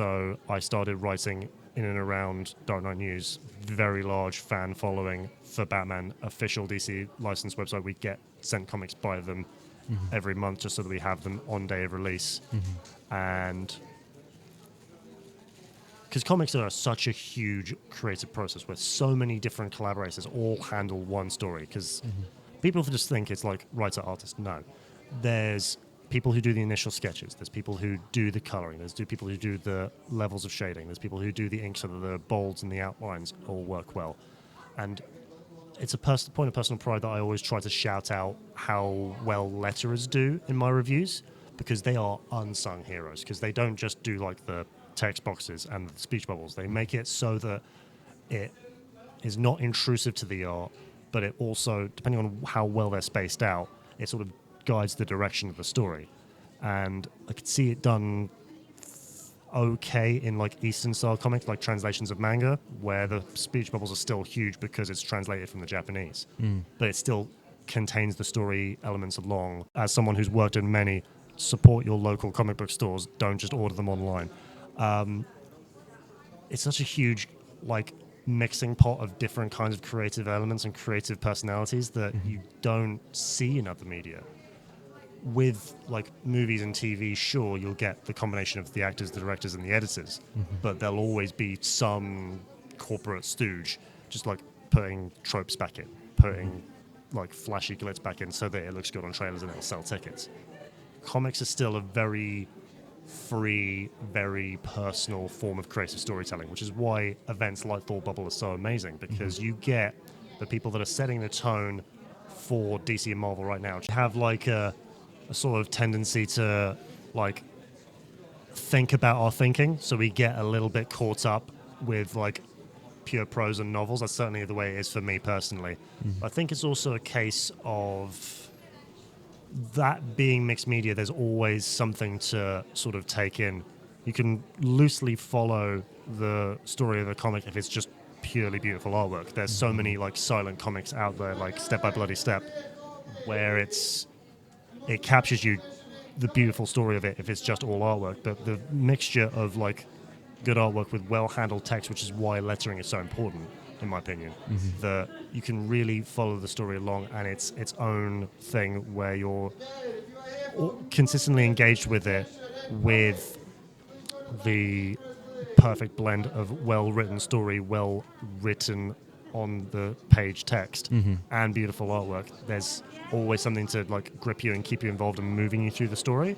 So I started writing in and around Dark Knight News, very large fan following for Batman, official DC licensed website. We get sent comics by them every month just so that we have them on day of release. And because comics are such a huge creative process where so many different collaborators all handle one story, because people just think it's like writer artist. No, there's people who do the initial sketches, there's people who do the coloring, there's people who do the levels of shading, there's people who do the ink so that the bolds and the outlines all work well. And it's a point of personal pride that I always try to shout out how well letterers do in my reviews, because they are unsung heroes, because they don't just do like the text boxes and the speech bubbles. They make it so that it is not intrusive to the art, but it also, depending on how well they're spaced out, it sort of guides the direction of the story. And I could see it done okay in like Eastern style comics, like translations of manga, where the speech bubbles are still huge because it's translated from the Japanese, but it still contains the story elements along. As someone who's worked in many, support your local comic book stores, don't just order them online. It's such a huge like mixing pot of different kinds of creative elements and creative personalities that you don't see in other media. With like movies and TV, sure, you'll get the combination of the actors, the directors, and the editors, but there'll always be some corporate stooge just like putting tropes back in, putting like flashy glitz back in so that it looks good on trailers and it'll sell tickets. Comics are still a very free, very personal form of creative storytelling, which is why events like Thought Bubble are so amazing, because you get the people that are setting the tone for DC and Marvel right now have like a sort of tendency to like think about our thinking, so we get a little bit caught up with like pure prose and novels. That's certainly the way it is for me personally. I think it's also a case of that being mixed media, there's always something to sort of take in. You can loosely follow the story of a comic if it's just purely beautiful artwork. There's so many like silent comics out there, like Step by Bloody Step, where it captures you, the beautiful story of it, if it's just all artwork. But the mixture of like good artwork with well-handled text, which is why lettering is so important, in my opinion, that you can really follow the story along, and it's its own thing where you're consistently engaged with it, with the perfect blend of well-written story, well-written on the page text, and beautiful artwork. There's always something to like grip you and keep you involved and moving you through the story.